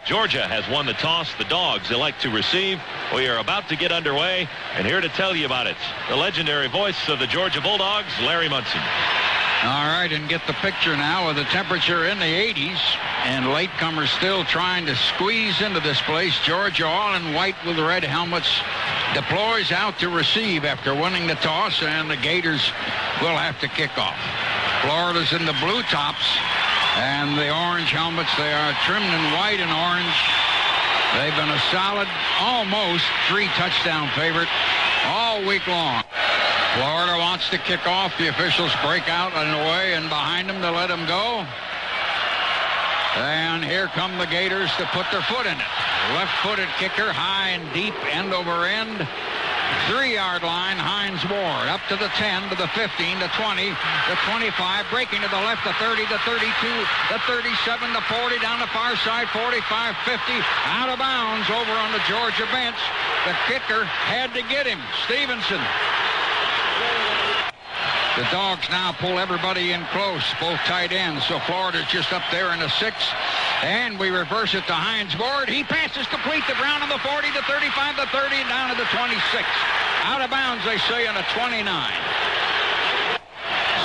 Georgia has won the toss. The Dogs elect to receive. We are about to get underway, and here to tell you about it, the legendary voice of the Georgia Bulldogs, Larry Munson. All right, and get the picture now with the temperature in the 80s, and latecomers still trying to squeeze into this place. Georgia, all in white with red helmets, deploys out to receive after winning the toss, and the Gators will have to kick off. Florida's in the blue tops and the orange helmets. They are trimmed in white and orange. They've been a solid, almost 3-touchdown favorite all week long. Florida wants to kick off. The officials break out and away and behind them to let them go. And here come the Gators to put their foot in it. Left-footed kicker, high and deep, end over end. 3-yard line, Hines Ward, up to the 10, to the 15, the 20, the 25, breaking to the left, the 30, the 32, the 37, the 40, down the far side, 45, 50, out of bounds over on the Georgia bench. The kicker had to get him, Stevenson. The Dogs now pull everybody in close, both tight ends, so Florida's just up there in the 6. And we reverse it to Hines Ward. He passes complete to Brown on the 40, the 35, the 30, and down to the 26. Out of bounds, they say, on the 29.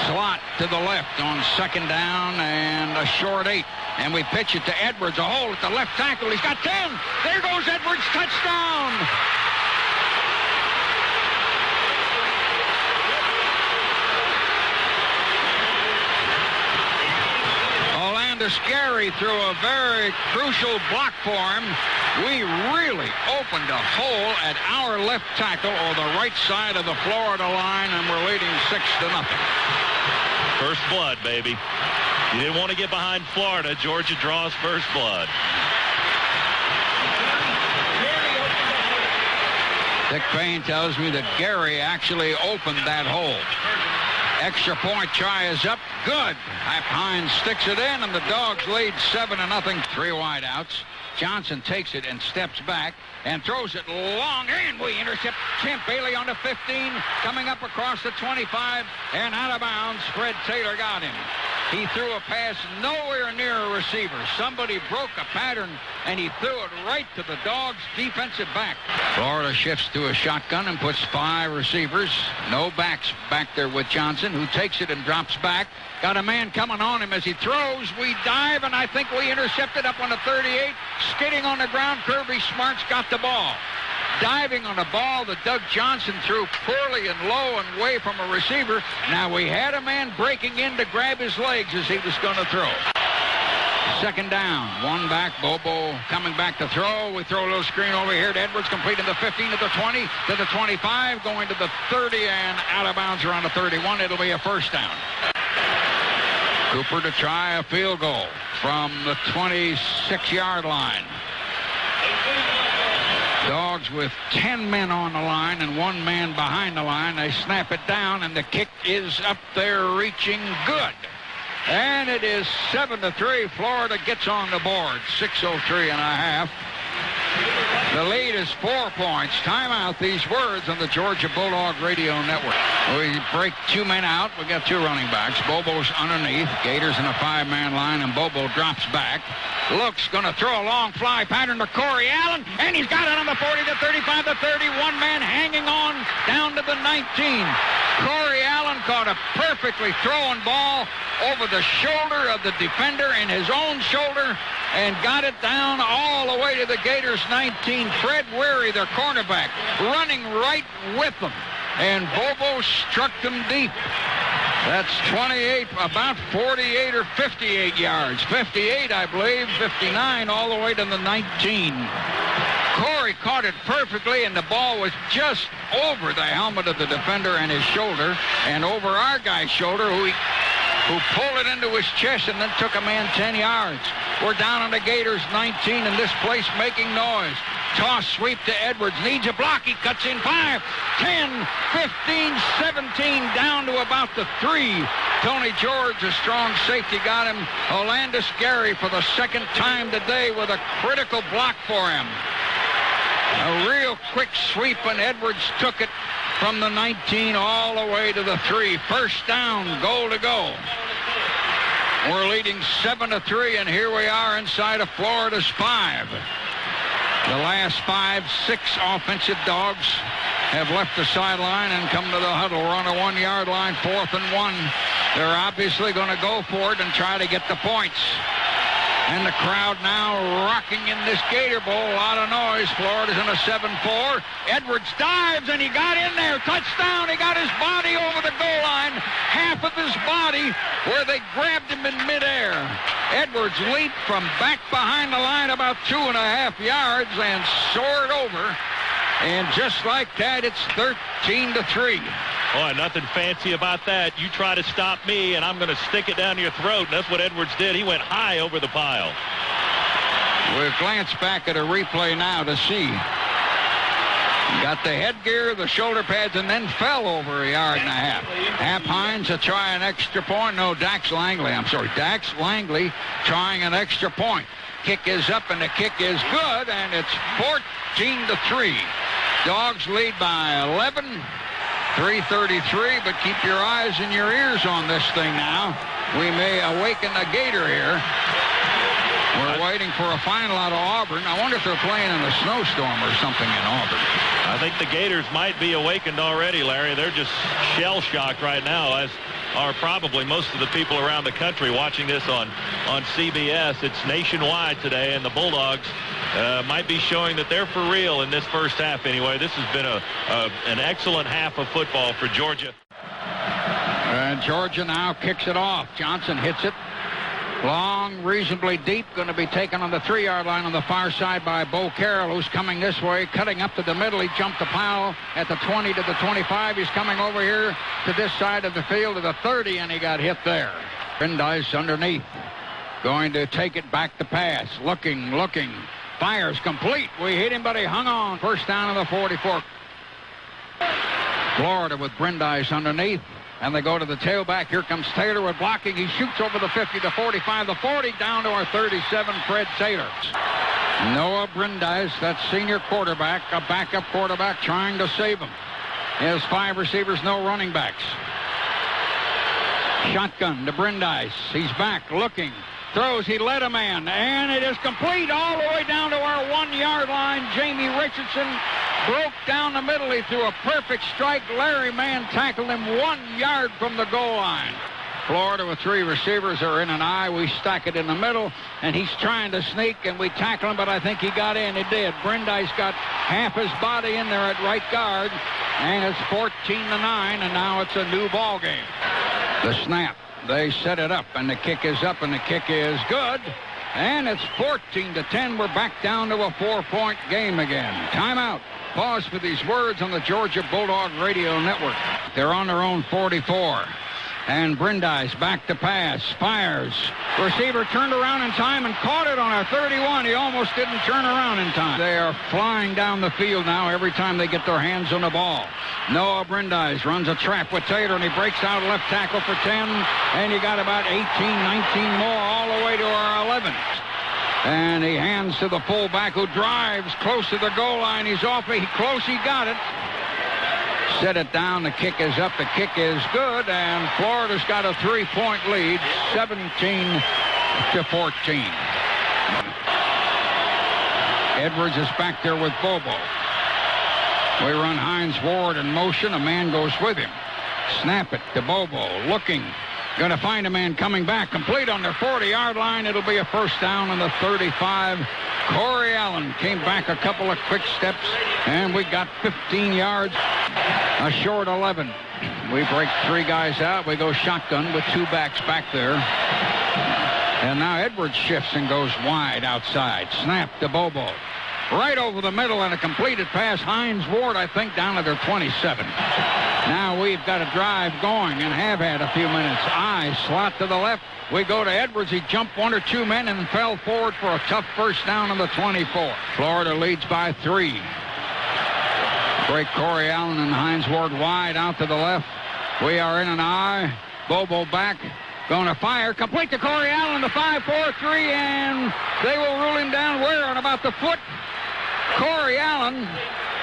Slot to the left on second down and a short 8. And we pitch it to Edwards, a hole at the left tackle. He's got 10. There goes Edwards, touchdown. Scary through a very crucial block for him. We really opened a hole at our left tackle or the right side of the Florida line, and we're leading 6-0. First blood, baby. You didn't want to get behind Florida. Georgia draws first blood. Dick Payne tells me that Gary actually opened that hole. Extra point try is up. Good. Hines sticks it in, and the Dogs lead 7-0. 3 wideouts. Johnson takes it and steps back and throws it long, and we intercept Champ Bailey on the 15, coming up across the 25, and out of bounds. Fred Taylor got him. He threw a pass nowhere near a receiver. Somebody broke a pattern, and he threw it right to the Dogs' defensive back. Florida shifts to a shotgun and puts 5 receivers. No backs back there with Johnson, who takes it and drops back. Got a man coming on him as he throws. We dive, and I think we intercepted up on the 38. Skidding on the ground, Kirby Smart's got the ball. Diving on the ball that Doug Johnson threw poorly and low and away from a receiver. Now we had a man breaking in to grab his legs as he was going to throw. Second down, 1 back, Bobo coming back to throw. We throw a little screen over here to Edwards, completing the 15 to the 20 to the 25, going to the 30 and out of bounds around the 31. It'll be a first down. Cooper to try a field goal from the 26-yard line. Dogs with 10 men on the line and 1 man behind the line. They snap it down, and the kick is up there reaching good. And it is 7-3. Florida gets on the board. 6:03 and a half. The lead is 4 points. Timeout, these words on the Georgia Bulldog Radio Network. We break 2 men out. We got 2 running backs. Bobo's underneath. Gators in a 5-man line, and Bobo drops back. Looks, going to throw a long fly pattern to Corey Allen, and he's got it on the 40, the 35, the 30. 1 man hanging on down to the 19. Corey Allen caught a perfectly thrown ball over the shoulder of the defender and his own shoulder, and got it down all the way to the Gators' 19. Fred Weary, their cornerback, running right with them, and Bobo struck them deep. That's 28, about 48 or 58 yards. 58, I believe, 59 all the way to the 19. Corey caught it perfectly, and the ball was just over the helmet of the defender and his shoulder, and over our guy's shoulder, who pulled it into his chest and then took a man 10 yards. We're down on the Gators 19, and this place making noise. Toss sweep to Edwards. Needs a block. He cuts in 5, 10, 15, 17, down to about the 3. Tony George, a strong safety, got him. Olandis Gary for the second time today with a critical block for him. A real quick sweep, and Edwards took it from the 19 all the way to the 3. First down, goal to go. We're leading 7-3, and here we are inside of Florida's 5. The last 5-6 offensive dogs have left the sideline and come to the huddle. We're on the 1-yard line, 4th and 1. They're obviously going to go for it and try to get the points. And the crowd now rocking in this Gator Bowl. A lot of noise. Florida's in a 7-4. Edwards dives, and he got in there. Touchdown. He got his body over the goal line. Half of his body where they grabbed him in midair. Edwards leaped from back behind the line about 2.5 yards and soared over. And just like that, it's 13-3. Boy, nothing fancy about that. You try to stop me, and I'm going to stick it down your throat. And that's what Edwards did. He went high over the pile. We'll glance back at a replay now to see. Got the headgear, the shoulder pads, and then fell over 1.5 yards. Hap Hines to try an extra point. No, Dax Langley trying an extra point. Kick is up, and the kick is good, and it's 14-3. Dogs lead by 11. 3:33, but keep your eyes and your ears on this thing now. We may awaken a Gator here. We're waiting for a final out of Auburn. I wonder if they're playing in a snowstorm or something in Auburn. I think the Gators might be awakened already, Larry. They're just shell-shocked right now, as are probably most of the people around the country watching this on CBS. It's nationwide today, and the Bulldogs might be showing that they're for real in this first half anyway. This has been an excellent half of football for Georgia. And Georgia now kicks it off. Johnson hits it. Long, reasonably deep, going to be taken on the 3-yard line on the far side by Bo Carroll, who's coming this way, cutting up to the middle. He jumped the pile at the 20 to the 25. He's coming over here to this side of the field to the 30, and he got hit there. Brandeis underneath, going to take it back to pass. Looking. Fires complete. We hit him, but he hung on. First down on the 44. Florida with Brandeis underneath. And they go to the tailback. Here comes Taylor with blocking. He shoots over the 50, the 45, the 40, down to our 37, Fred Taylor. Noah Brandeis, that senior quarterback, a backup quarterback, trying to save him. He has 5 receivers, no running backs. Shotgun to Brandeis. He's back, looking. Throws, he led a man, and it is complete all the way down to our 1-yard line. Jamie Richardson broke down the middle. He threw a perfect strike. Larry Mann tackled him 1 yard from the goal line. Florida with 3 receivers are in an eye. We stack it in the middle, and he's trying to sneak, and we tackle him, but I think he got in. He did. Brandeis got half his body in there at right guard, and it's 14-9, and now it's a new ball game. The snap. They set it up, and the kick is up, and the kick is good. And it's 14-10. We're back down to a 4-point game again. Timeout. Pause for these words on the Georgia Bulldog Radio Network. They're on their own 44. And Brandeis back to pass. Fires. Receiver turned around in time and caught it on our 31. He almost didn't turn around in time. They are flying down the field now every time they get their hands on the ball. Noah Brandeis runs a trap with Taylor, and he breaks out left tackle for 10. And you got about 18, 19 more all the way to our 11. And he hands to the fullback, who drives close to the goal line. He's off. He got it. Set it down. The kick is up. The kick is good. And Florida's got a 3-point lead, 17-14. Edwards is back there with Bobo. We run Hines Ward in motion. A man goes with him. Snap it to Bobo. Looking. Going to find a man coming back. Complete on their 40-yard line. It'll be a first down on the 35. Corey Allen came back a couple of quick steps, and we got 15 yards. A short 11. We break 3 guys out. We go shotgun with 2 backs back there. And now Edwards shifts and goes wide outside. Snap to Bobo. Right over the middle, and a completed pass. Hines Ward, I think, down to their 27. Now we've got a drive going and have had a few minutes. Slot to the left. We go to Edwards. He jumped 1 or 2 men and fell forward for a tough first down on the 24. Florida leads by 3. Break Corey Allen and Hines Ward wide out to the left. We are in an eye. Bobo back. Going to fire. Complete to Corey Allen, the 5-4-3, and they will rule him down where? On about the foot. Corey Allen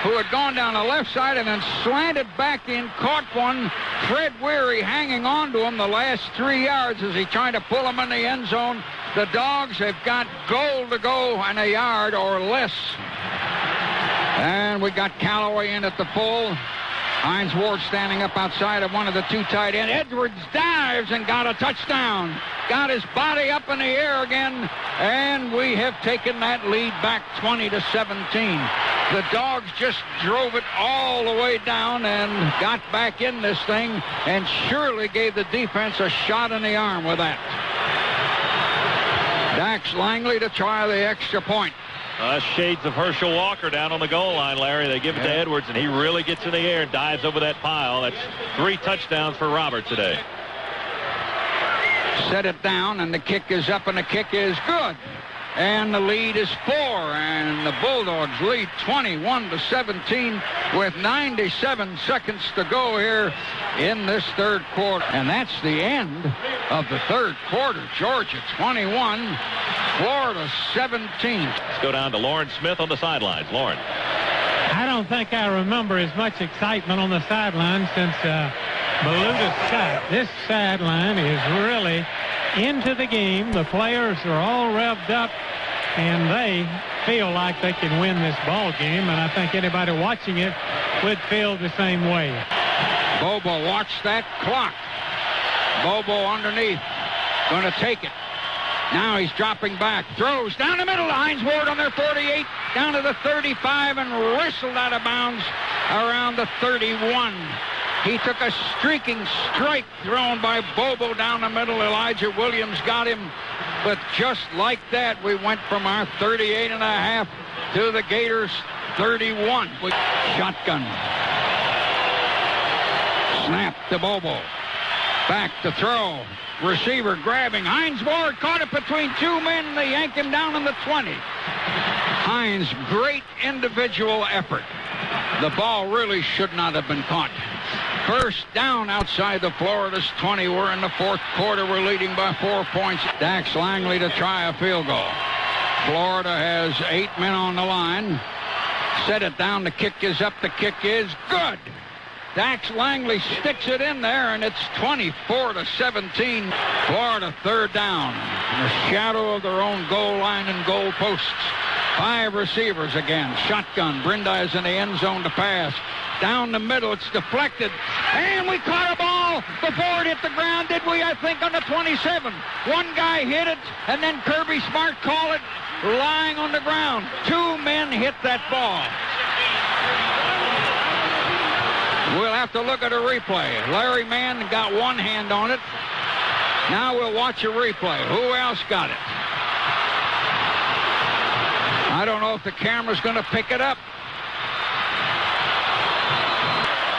who had gone down the left side and then slanted back in, caught one. Fred Weary hanging on to him the last 3 yards as he tried to pull him in the end zone. The Dogs have got goal to go and a yard or less. And we got Callaway in at the full. Hines Ward standing up outside of one of the two tight ends. Edwards dives and got a touchdown. Got his body up in the air again, and we have taken that lead back 20-17. The Dogs just drove it all the way down and got back in this thing and surely gave the defense a shot in the arm with that. Dax Langley to try the extra point. Shades of Herschel Walker down on the goal line, Larry. They give it to Edwards, and he really gets in the air and dives over that pile. That's 3 touchdowns for Robert today. Set it down, and the kick is up, and the kick is good. And the lead is 4, and the Bulldogs lead 21-17 with 97 seconds to go here in this third quarter. And that's the end of the third quarter. Georgia 21, Florida 17. Let's go down to Lauren Smith on the sidelines. Lauren. I don't think I remember as much excitement on the sideline since Beluga Scott. This sideline is really into the game. The players are all revved up, and they feel like they can win this ball game, and I think anybody watching it would feel the same way. Bobo, watch that clock. Bobo underneath, going to take it. Now he's dropping back, throws down the middle to Hines Ward on their 48, down to the 35, and wrestled out of bounds around the 31. He took a streaking strike thrown by Bobo down the middle. Elijah Williams got him. But just like that, we went from our 38.5 to the Gators' 31. With shotgun. Snap to Bobo. Back to throw. Receiver grabbing. Hines Ward caught it between 2 men, and they yank him down in the 20. Hines, great individual effort. The ball really should not have been caught. First down outside the Florida's 20. We're in the fourth quarter. We're leading by 4 points. Dax Langley to try a field goal. Florida has 8 men on the line. Set it down. The kick is up. The kick is good. Dax Langley sticks it in there, and it's 24-17. Florida third down. In the shadow of their own goal line and goal posts. 5 receivers again. Shotgun. Brindise in the end zone to pass. Down the middle, it's deflected. And we caught a ball before it hit the ground, did we? I think on the 27. One guy hit it, and then Kirby Smart called it lying on the ground. 2 men hit that ball. We'll have to look at a replay. Larry Mann got one hand on it. Now we'll watch a replay. Who else got it? I don't know if the camera's going to pick it up.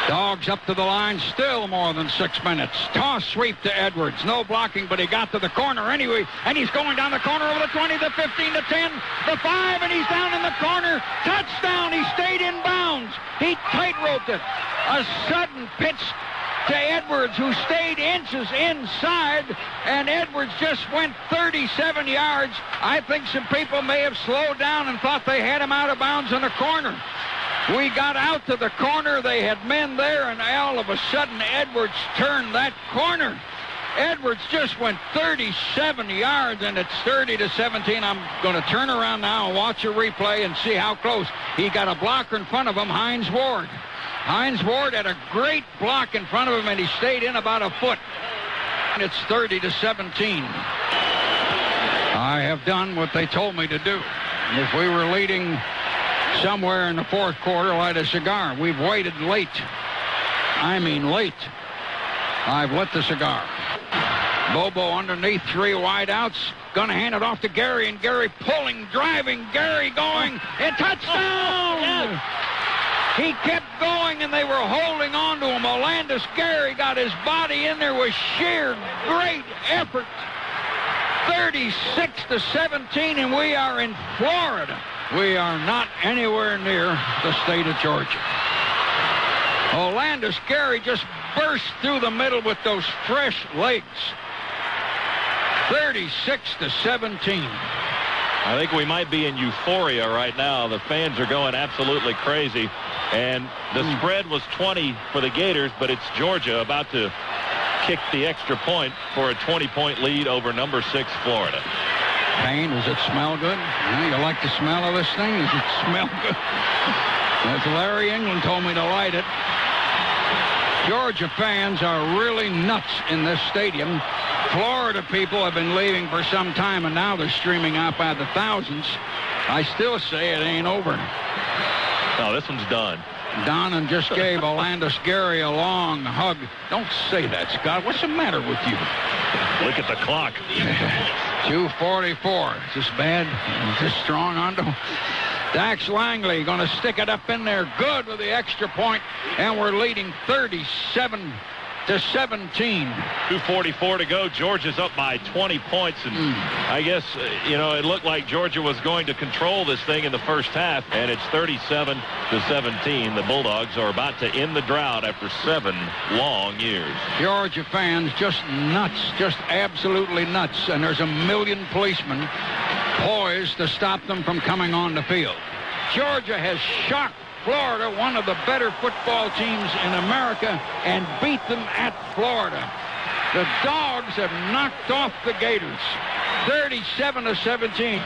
Dogs up to the line, still more than 6 minutes. Toss sweep to Edwards. No blocking, but he got to the corner anyway. And he's going down the corner over the 20, the 15, the 10, the 5, and he's down in the corner. Touchdown. He stayed in bounds. He tight-roped it. A sudden pitch to Edwards, who stayed inches inside, and Edwards just went 37 yards. I think some people may have slowed down and thought they had him out of bounds in the corner. We got out to the corner. They had men there, and all of a sudden, Edwards turned that corner. Edwards just went 37 yards, and it's 30-17. I'm going to turn around now and watch a replay and see how close. He got a blocker in front of him, Hines Ward. Hines Ward had a great block in front of him, and he stayed in about a foot. And it's 30-17. I have done what they told me to do. If we were leading somewhere in the fourth quarter, light a cigar. We've waited late. I mean late. I've lit the cigar. Bobo underneath, 3 wideouts. Gonna hand it off to Gary, and Gary pulling, driving, Gary going, and touchdown! He kept going, and they were holding on to him. Olandis Gary got his body in there with sheer great effort. 36-17, and we are in Florida. We are not anywhere near the state of Georgia. Olandis Gary just burst through the middle with those fresh legs. 36-17. I think we might be in euphoria right now. The fans are going absolutely crazy. And the spread was 20 for the Gators, but it's Georgia about to kick the extra point for a 20-point lead over number 6 Florida. Payne, does it smell good? You like the smell of this thing? Does it smell good? As Larry England told me to light it. Georgia fans are really nuts in this stadium. Florida people have been leaving for some time, and now they're streaming out by the thousands. I still say it ain't over. No, this one's done. Donnan just gave Alandis Gary a long hug. Don't say that, Scott. What's the matter with you? Look at the clock. 2:44. Is this bad? Is this strong, Hondo? Dax Langley going to stick it up in there good with the extra point, and we're leading 37-17. 2:44 to go. Georgia's up by 20 points, and I guess, it looked like Georgia was going to control this thing in the first half, and it's 37-17. The Bulldogs are about to end the drought after 7 long years. Georgia fans just nuts, just absolutely nuts, and there's a million policemen poised to stop them from coming on the field. Georgia has shocked Florida, one of the better football teams in America, and beat them at Florida. The Dogs have knocked off the Gators, 37-17.